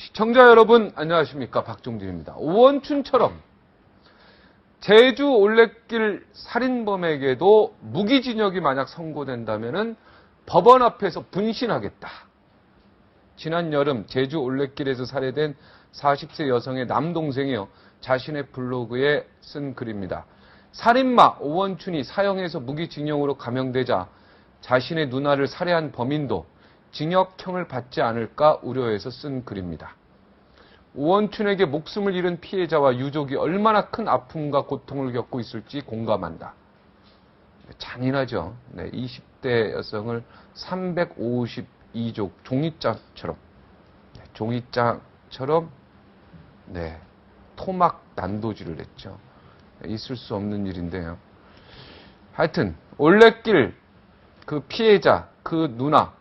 시청자 여러분 안녕하십니까, 박종진입니다. 오원춘처럼 제주 올레길 살인범에게도 무기징역이 만약 선고된다면은 법원 앞에서 분신하겠다. 지난 여름 제주 올레길에서 살해된 40세 여성의 남동생이요, 자신의 블로그에 쓴 글입니다. 살인마 오원춘이 사형에서 무기징역으로 감형되자 자신의 누나를 살해한 범인도 징역형을 받지 않을까 우려해서 쓴 글입니다. 오원춘에게 목숨을 잃은 피해자와 유족이 얼마나 큰 아픔과 고통을 겪고 있을지 공감한다. 잔인하죠. 네, 20대 여성을 352족 종이장처럼 토막 난도질을 했죠. 있을 수 없는 일인데요. 하여튼 올레길 그 피해자, 그 누나,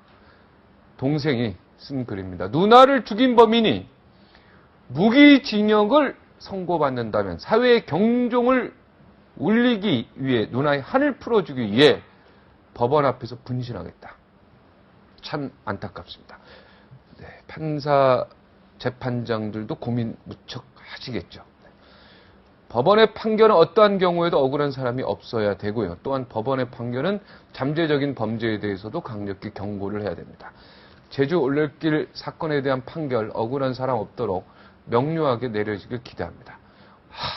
동생이 쓴 글입니다. 누나를 죽인 범인이 무기징역을 선고받는다면 사회의 경종을 울리기 위해, 누나의 한을 풀어주기 위해 법원 앞에서 분신하겠다. 참 안타깝습니다. 네, 판사, 재판장들도 고민 무척 하시겠죠. 법원의 판결은 어떠한 경우에도 억울한 사람이 없어야 되고요. 또한 법원의 판결은 잠재적인 범죄에 대해서도 강력히 경고를 해야 됩니다. 제주 올레길 사건에 대한 판결, 억울한 사람 없도록 명료하게 내려지길 기대합니다.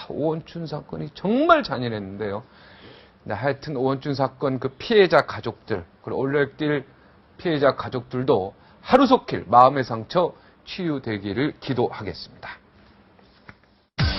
오원춘 사건이 정말 잔인했는데요. 네, 하여튼 오원춘 사건 그 피해자 가족들, 그리고 올레길 피해자 가족들도 하루속히 마음의 상처 치유되기를 기도하겠습니다.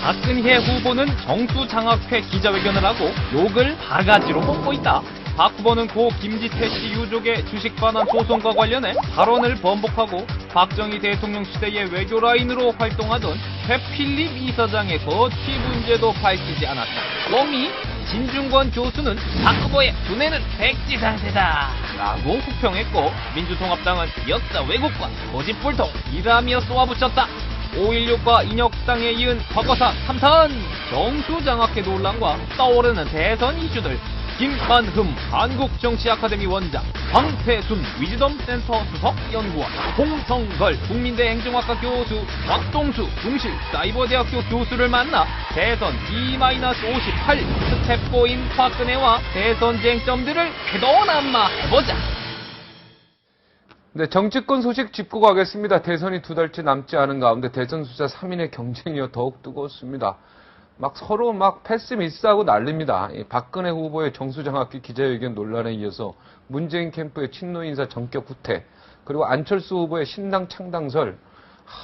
박근혜 후보는 정수장학회 기자회견을 하고 욕을 바가지로 뽑고 있다. 박 후보는 고 김지태 씨 유족의 주식 반환 소송과 관련해 발언을 번복하고 박정희 대통령 시대의 외교 라인으로 활동하던 최필립 이사장의 거취 문제도 밝히지 않았다. 뻥이 진중권 교수는 박 후보의 두뇌는 백지 상태다 라고 후평했고, 민주통합당은 역사 왜곡과 고집불통이라며 쏘아붙였다. 5.16과 인혁당에 이은 과거사 3탄, 정수장학회 논란과 떠오르는 대선 이슈들, 김만흠 한국정치아카데미 원장, 황태순 위즈덤센터 수석연구원, 홍성걸 국민대 행정학과 교수, 곽동수 중실사이버대학교 교수를 만나 대선 D-58 스텝고인 박근혜와 대선 쟁점들을 쾌도남마해보자. 네, 정치권 소식 짚고 가겠습니다. 대선이 2달째 남지 않은 가운데 대선 수자 3인의 경쟁이 더욱 뜨거웠습니다. 서로 패스미스하고 난립니다. 박근혜 후보의 정수장학회 기자회견 논란에 이어서 문재인 캠프의 친노 인사 전격 후퇴, 그리고 안철수 후보의 신당 창당설,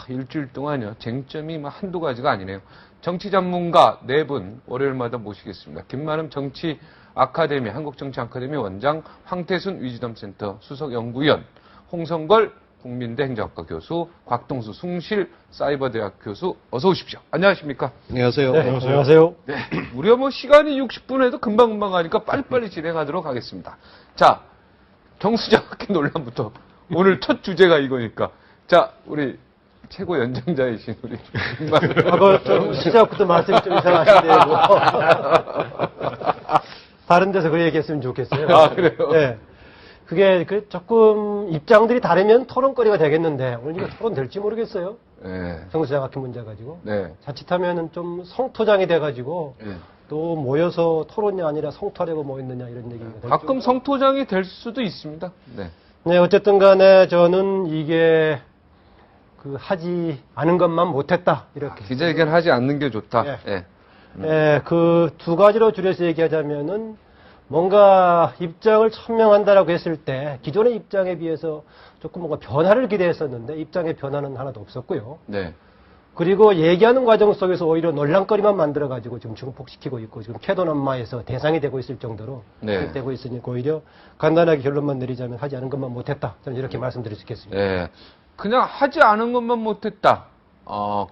일주일 동안요, 쟁점이 한두 가지가 아니네요. 정치 전문가 4분 월요일마다 모시겠습니다. 김만흠 정치 아카데미, 한국정치 아카데미 원장, 황태순 위즈덤센터 수석연구위원, 홍성걸 국민대 행정학과 교수, 곽동수 숭실사이버대학 교수, 어서 오십시오. 안녕하십니까? 안녕하세요. 네, 안녕하세요. 네, 우리가 시간이 60분 해도 금방금방 가니까 빨리빨리 진행하도록 하겠습니다. 자, 정수장학회 논란부터 오늘 첫 주제가 이거니까. 자, 우리 최고 연장자이신 우리 좀 시작부터 말씀이 좀 이상하신데요. 다른 데서 그 얘기했으면 좋겠어요. 그래요? 네. 그게 조금 입장들이 다르면 토론거리가 되겠는데 오늘 이거 토론 될지 모르겠어요. 네. 정수장학회 문제 가지고. 네. 자칫하면은 좀 성토장이 돼가지고 네. 또 모여서 토론이 아니라 성토하려고 모였느냐 이런 얘기가 될 가끔 성토장이 될 수도 있습니다. 네. 네, 어쨌든 간에 저는 이게 하지 않은 것만 못했다 이렇게. 기자회견 하지 않는 게 좋다. 네. 네. 네, 그 두 가지로 줄여서 얘기하자면은 뭔가 입장을 천명한다라고 했을 때 기존의 입장에 비해서 조금 뭔가 변화를 기대했었는데 입장의 변화는 하나도 없었고요. 네. 그리고 얘기하는 과정 속에서 오히려 논란거리만 만들어가지고 지금 증폭시키고 있고 지금 캐논엄마에서 대상이 되고 있을 정도로 네. 되고 있으니까 오히려 간단하게 결론만 내리자면 하지 않은 것만 못했다. 저는 이렇게 말씀드릴 수 있겠습니다. 네. 그냥 하지 않은 것만 못했다.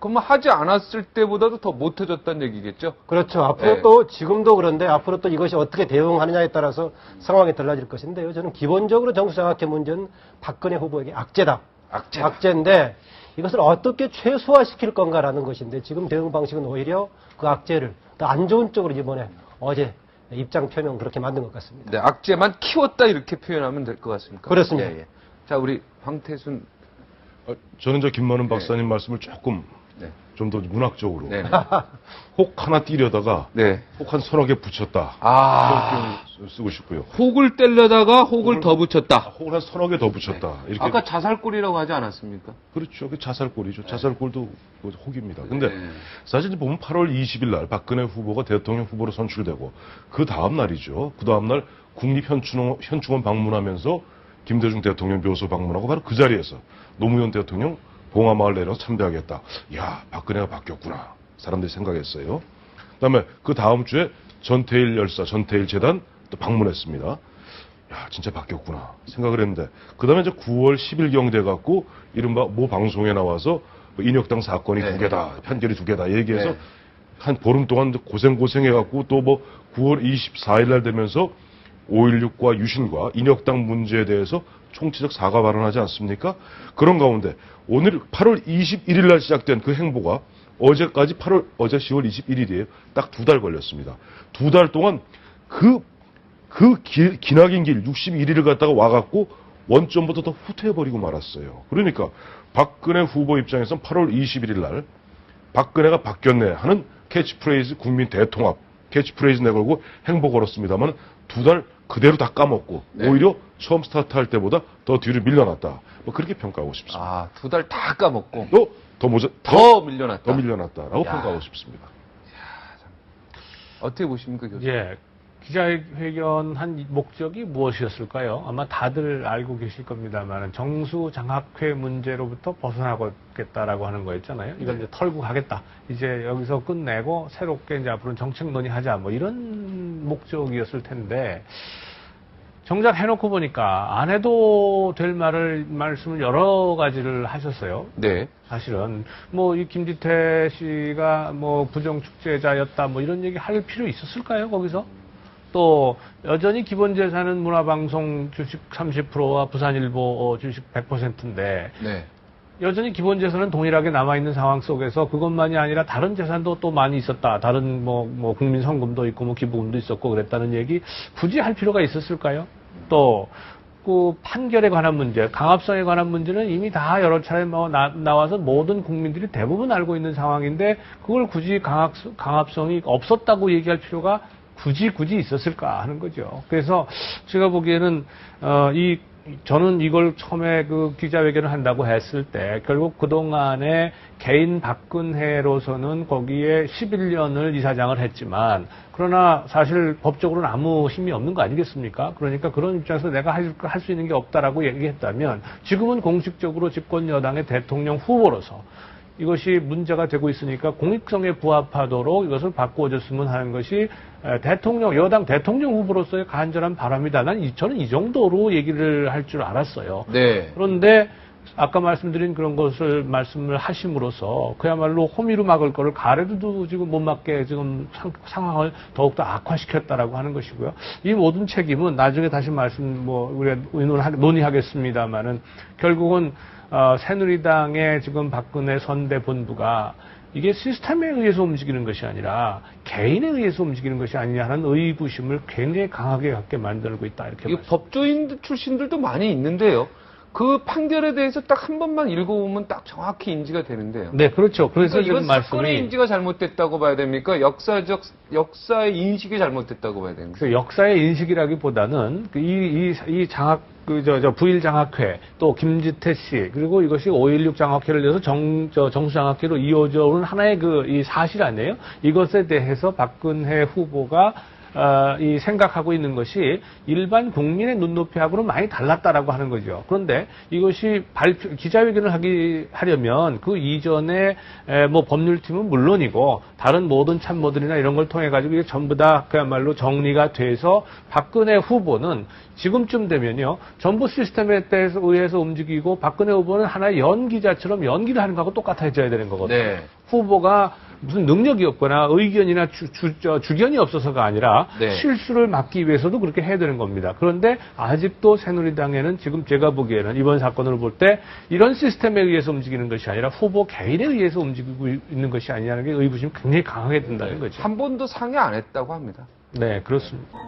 그러면 하지 않았을 때보다도 더 못해졌다는 얘기겠죠? 그렇죠. 앞으로 네. 또 지금도 그런데 앞으로 또 이것이 어떻게 대응하느냐에 따라서 상황이 달라질 것인데요. 저는 기본적으로 정수장학회 문제는 박근혜 후보에게 악재다. 악재인데 이것을 어떻게 최소화시킬 건가라는 것인데 지금 대응 방식은 오히려 그 악재를 더 안 좋은 쪽으로 이번에 어제 입장 표명 그렇게 만든 것 같습니다. 네, 악재만 키웠다 이렇게 표현하면 될 것 같습니까? 그렇습니다. 예, 예. 자, 우리 황태순 저는 저 김만은 박사님 말씀을 조금 네. 좀 더 문학적으로 네. 혹 하나 띄려다가 네. 혹 한 서너 개 붙였다. 아. 그런 표현 쓰고 싶고요. 혹을 떼려다가 혹을 더 붙였다. 혹을 한 서너 개 더 붙였다. 이렇게 아까 자살골이라고 하지 않았습니까? 그렇죠. 그 자살골이죠. 자살골도 그 혹입니다. 근데 네. 사실 보면 8월 20일 날 박근혜 후보가 대통령 후보로 선출되고 그 다음 날이죠. 그 다음 날 국립현충원 방문하면서 김대중 대통령 묘소 방문하고 바로 그 자리에서 노무현 대통령 봉하마을 내려서 참배하겠다. 이야, 박근혜가 바뀌었구나. 사람들이 생각했어요. 그다음에 그 다음 주에 전태일 열사, 전태일 재단 또 방문했습니다. 야, 진짜 바뀌었구나 생각을 했는데 그다음에 이제 9월 10일경 돼갖고 이른바 모 방송에 나와서 뭐 인혁당 사건이 네. 두 개다, 판결이 두 개다 얘기해서 네. 한 보름 동안 고생해갖고 또 뭐 9월 24일 날 되면서 5.16과 유신과 인혁당 문제에 대해서 총체적 사과 발언하지 않습니까? 그런 가운데 오늘 8월 21일 날 시작된 그 행보가 어제까지 어제 10월 21일이에요. 딱 2달 걸렸습니다. 2달 동안 기나긴 길 61일을 갖다가 와갖고 원점부터 더 후퇴해버리고 말았어요. 그러니까 박근혜 후보 입장에서는 8월 21일 날 박근혜가 바뀌었네 하는 캐치프레이즈 국민 대통합 캐치프레이즈 내걸고 행보 걸었습니다만 2달 그대로 다 까먹고 네. 오히려 처음 스타트할 때보다 더 뒤로 밀려났다. 뭐 그렇게 평가하고 싶습니다. 아, 2달 다 까먹고 더 밀려났다. 더 밀려났다라고 야. 평가하고 싶습니다. 어떻게 보십니까, 교수님? 예. 기자회견 한 목적이 무엇이었을까요? 아마 다들 알고 계실 겁니다만 정수장학회 문제로부터 벗어나겠다라고 하는 거였잖아요. 이걸 이제 털고 가겠다. 이제 여기서 끝내고 새롭게 이제 앞으로는 정책 논의하자. 뭐 이런 목적이었을 텐데 정작 해놓고 보니까 안 해도 될 말씀을 여러 가지를 하셨어요. 네. 사실은 뭐 이 김지태 씨가 뭐 부정축제자였다 뭐 이런 얘기 할 필요 있었을까요? 거기서 또 여전히 기본재산은 문화방송 주식 30%와 부산일보 주식 100%인데 네. 여전히 기본재산은 동일하게 남아있는 상황 속에서 그것만이 아니라 다른 재산도 또 많이 있었다. 다른 뭐 국민성금도 있고 뭐 기부금도 있었고 그랬다는 얘기 굳이 할 필요가 있었을까요? 또 그 판결에 관한 문제, 강압성에 관한 문제는 이미 다 여러 차례 나와서 모든 국민들이 대부분 알고 있는 상황인데 그걸 굳이 강압성이 없었다고 얘기할 필요가 굳이 있었을까 하는 거죠. 그래서 제가 보기에는 저는 이걸 처음에 그 기자회견을 한다고 했을 때 결국 그동안에 개인 박근혜로서는 거기에 11년을 이사장을 했지만 그러나 사실 법적으로는 아무 힘이 없는 거 아니겠습니까? 그러니까 그런 입장에서 내가 할 수 있는 게 없다라고 얘기했다면 지금은 공식적으로 집권 여당의 대통령 후보로서 이것이 문제가 되고 있으니까 공익성에 부합하도록 이것을 바꾸어줬으면 하는 것이 여당 대통령 후보로서의 간절한 바람이다. 저는 이 정도로 얘기를 할 줄 알았어요. 네. 그런데 아까 말씀드린 그런 것을 말씀을 하심으로써 그야말로 호미로 막을 거를 가래도 지금 못 막게 지금 상황을 더욱더 악화시켰다라고 하는 것이고요. 이 모든 책임은 나중에 다시 우리가 논의하겠습니다만은 결국은 새누리당의 지금 박근혜 선대본부가 이게 시스템에 의해서 움직이는 것이 아니라 개인에 의해서 움직이는 것이 아니냐 하는 의구심을 굉장히 강하게 갖게 만들고 있다. 이렇게 법조인 출신들도 많이 있는데요. 그 판결에 대해서 딱 한 번만 읽어보면 딱 정확히 인지가 되는데요. 네, 그렇죠. 그래서 그러니까 이건 지금 사건의 인지가 잘못됐다고 봐야 됩니까? 역사의 인식이 잘못됐다고 봐야 됩니까? 그래서 역사의 인식이라기보다는 부일 장학회 또 김지태 씨 그리고 이것이 5.16 장학회를 위해서 정수 장학회로 이어져 오는 하나의 이 사실 아니에요? 이것에 대해서 박근혜 후보가 생각하고 있는 것이 일반 국민의 눈높이하고는 많이 달랐다라고 하는 거죠. 그런데 이것이 기자회견을 하려면 그 이전에 법률팀은 물론이고 다른 모든 참모들이나 이런 걸 통해 가지고 이게 전부 다 그야말로 정리가 돼서 박근혜 후보는 지금쯤 되면요 전부 시스템에 의해서 움직이고 박근혜 후보는 하나의 연기자처럼 연기를 하는 거하고 똑같아져야 되는 거거든요. 네. 후보가 무슨 능력이 없거나 의견이나 주견이 없어서가 아니라 네. 실수를 막기 위해서도 그렇게 해야 되는 겁니다. 그런데 아직도 새누리당에는 지금 제가 보기에는 이번 사건을 볼 때 이런 시스템에 의해서 움직이는 것이 아니라 후보 개인에 의해서 움직이고 있는 것이 아니냐는 게 의구심이 굉장히 강하게 든다는 거죠. 한 번도 상의 안 했다고 합니다. 네, 그렇습니다.